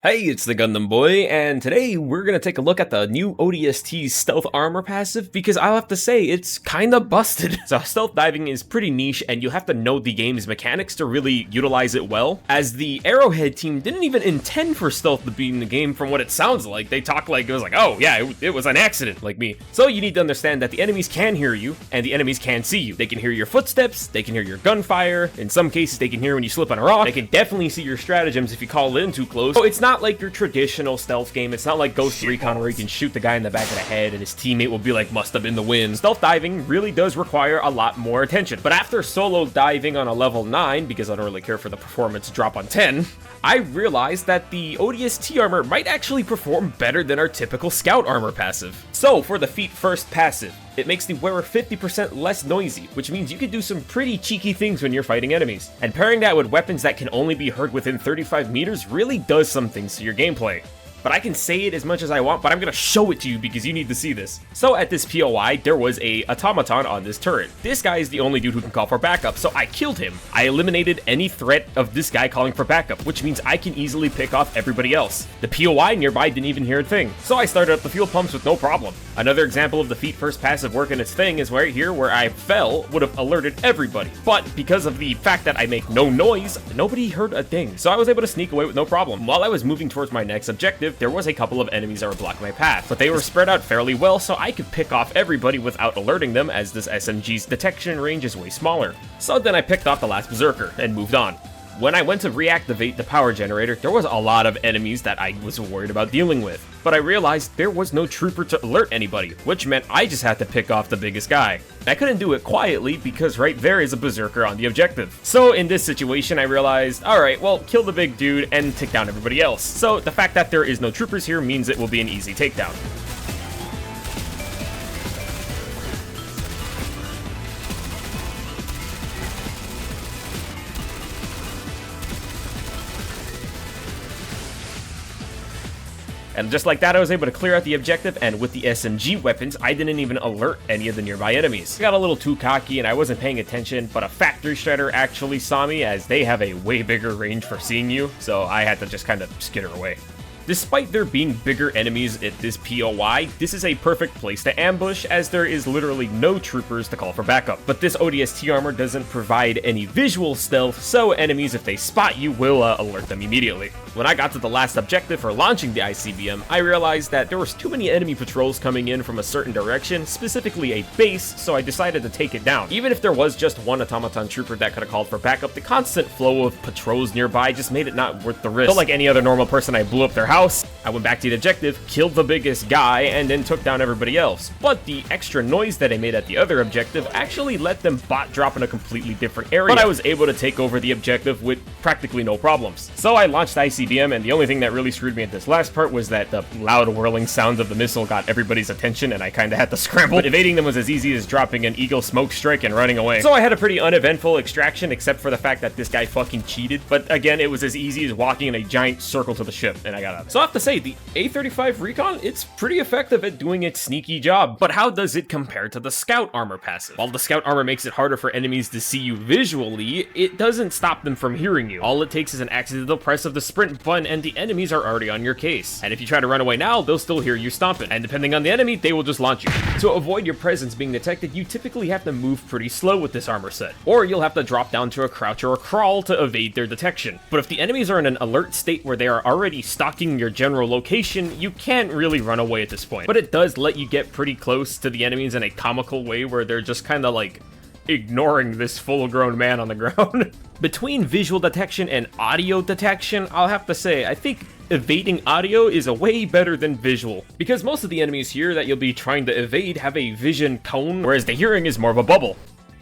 Hey, it's the Gundam Boy, and today we're gonna take a look at the new ODST Stealth Armor passive, because I'll have to say, it's kinda busted. So stealth diving is pretty niche, and you have to know the game's mechanics to really utilize it well, as the Arrowhead team didn't even intend for stealth to be in the game from what it sounds like. They talk like it was like, oh yeah, it was an accident, like me. So you need to understand that the enemies can hear you, and the enemies can see you. They can hear your footsteps, they can hear your gunfire, in some cases they can hear when you slip on a rock, they can definitely see your stratagems if you call it in too close. So it's not like your traditional stealth game. It's not like Ghost Recon where you can shoot the guy in the back of the head and his teammate will be like, must have been the wind. Stealth diving really does require a lot more attention. But after solo diving on a level 9, because I don't really care for the performance drop on 10, I realized that the ODST armor might actually perform better than our typical scout armor passive. So for the feet first passive, it makes the wearer 50% less noisy, which means you can do some pretty cheeky things when you're fighting enemies. And pairing that with weapons that can only be heard within 35 meters really does some things to your gameplay. But I can say it as much as I want, but I'm gonna show it to you because you need to see this. So at this POI, there was a automaton on this turret. This guy is the only dude who can call for backup, so I killed him. I eliminated any threat of this guy calling for backup, which means I can easily pick off everybody else. The POI nearby didn't even hear a thing, so I started up the fuel pumps with no problem. Another example of the feet first passive working its thing is right here where I fell would have alerted everybody. But because of the fact that I make no noise, nobody heard a thing, so I was able to sneak away with no problem. While I was moving towards my next objective, there was a couple of enemies that were blocking my path, but they were spread out fairly well, so I could pick off everybody without alerting them, as this SMG's detection range is way smaller. So then I picked off the last berserker and moved on. When I went to reactivate the power generator, there was a lot of enemies that I was worried about dealing with, but I realized there was no trooper to alert anybody, which meant I just had to pick off the biggest guy. I couldn't do it quietly because right there is a berserker on the objective. So in this situation, I realized, alright, well, kill the big dude and take down everybody else. So the fact that there is no troopers here means it will be an easy takedown. And just like that, I was able to clear out the objective, and with the SMG weapons, I didn't even alert any of the nearby enemies. I got a little too cocky and I wasn't paying attention, but a factory shredder actually saw me, as they have a way bigger range for seeing you, so I had to just kind of skitter away. Despite there being bigger enemies at this POI, this is a perfect place to ambush, as there is literally no troopers to call for backup. But this ODST armor doesn't provide any visual stealth, so enemies, if they spot you, will alert them immediately. When I got to the last objective for launching the ICBM, I realized that there was too many enemy patrols coming in from a certain direction, specifically a base, so I decided to take it down. Even if there was just one automaton trooper that could have called for backup, the constant flow of patrols nearby just made it not worth the risk. So like any other normal person, I blew up their house. I went back to the objective, killed the biggest guy, and then took down everybody else. But the extra noise that I made at the other objective actually let them bot drop in a completely different area. But I was able to take over the objective with practically no problems. So I launched ICBM, and the only thing that really screwed me at this last part was that the loud whirling sounds of the missile got everybody's attention, and I kinda had to scramble. But evading them was as easy as dropping an Eagle smoke strike and running away. So I had a pretty uneventful extraction, except for the fact that this guy fucking cheated. But again, it was as easy as walking in a giant circle to the ship, and I got out. So I have to say, the A35 Recon, it's pretty effective at doing its sneaky job. But how does it compare to the Scout Armor passive? While the Scout Armor makes it harder for enemies to see you visually, it doesn't stop them from hearing you. All it takes is an accidental press of the sprint button, and the enemies are already on your case. And if you try to run away now, they'll still hear you stomping. And depending on the enemy, they will just launch you. To avoid your presence being detected, you typically have to move pretty slow with this armor set, or you'll have to drop down to a crouch or a crawl to evade their detection. But if the enemies are in an alert state where they are already stalking your general location, you can't really run away at this point. But it does let you get pretty close to the enemies in a comical way where they're just kind of like ignoring this full-grown man on the ground. Between visual detection and audio detection, I'll have to say, I think evading audio is a way better than visual, because most of the enemies here that you'll be trying to evade have a vision cone, whereas the hearing is more of a bubble,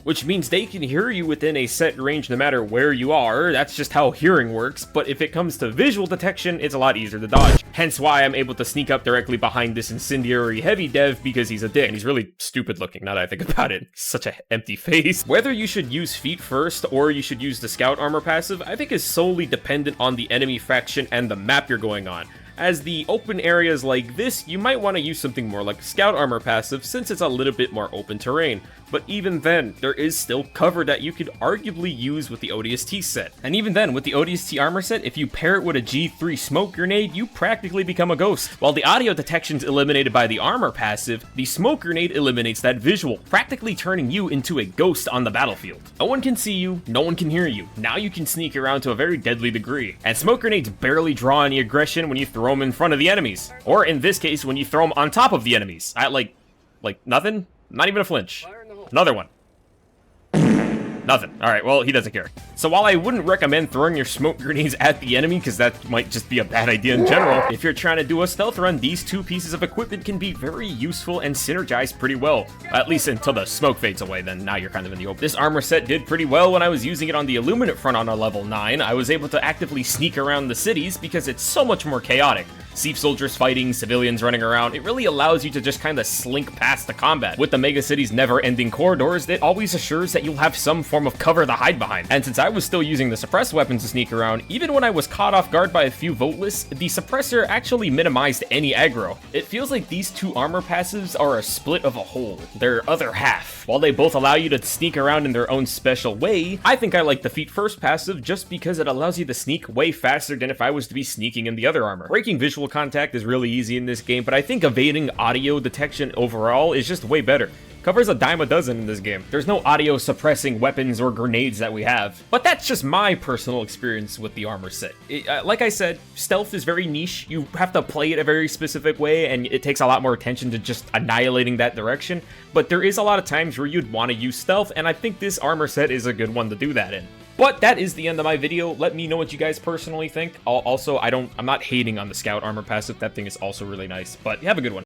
which means they can hear you within a set range no matter where you are. That's just how hearing works, but if it comes to visual detection, it's a lot easier to dodge. Hence why I'm able to sneak up directly behind this incendiary heavy dev, because he's a dick, and he's really stupid looking now that I think about it. Such a empty face. Whether you should use feet first or you should use the Scout Armor passive, I think is solely dependent on the enemy faction and the map you're going on. As the open areas like this, you might want to use something more like Scout Armor passive since it's a little bit more open terrain. But even then, there is still cover that you could arguably use with the ODST set. And even then, with the ODST armor set, if you pair it with a G3 smoke grenade, you practically become a ghost. While the audio detection's eliminated by the armor passive, the smoke grenade eliminates that visual, practically turning you into a ghost on the battlefield. No one can see you, no one can hear you. Now you can sneak around to a very deadly degree. And smoke grenades barely draw any aggression when you throw them in front of the enemies. Or in this case, when you throw them on top of the enemies. At like nothing? Not even a flinch. Another one. Nothing. Alright, well, he doesn't care. So while I wouldn't recommend throwing your smoke grenades at the enemy, because that might just be a bad idea in general, if you're trying to do a stealth run, these two pieces of equipment can be very useful and synergize pretty well. At least until the smoke fades away, then now you're kind of in the open. This armor set did pretty well when I was using it on the Illuminate front on a level 9. I was able to actively sneak around the cities because it's so much more chaotic. Siege soldiers fighting, civilians running around, it really allows you to just kind of slink past the combat. With the mega city's never-ending corridors, it always assures that you'll have some form of cover to hide behind. And since I was still using the suppressed weapons to sneak around, even when I was caught off guard by a few voteless, the suppressor actually minimized any aggro. It feels like these two armor passives are a split of a whole, their other half. While they both allow you to sneak around in their own special way, I think I like the feet first passive just because it allows you to sneak way faster than if I was to be sneaking in the other armor. Breaking visual contact is really easy in this game, but I think evading audio detection overall is just way better. Covers a dime a dozen in this game. There's no audio suppressing weapons or grenades that we have. But that's just my personal experience with the armor set. Like I said, stealth is very niche. You have to play it a very specific way, and it takes a lot more attention to just annihilating that direction. But there is a lot of times where you'd want to use stealth, and I think this armor set is a good one to do that in. But that is the end of my video. Let me know what you guys personally think. Also, I'm not hating on the Scout Armor passive. That thing is also really nice. But have a good one.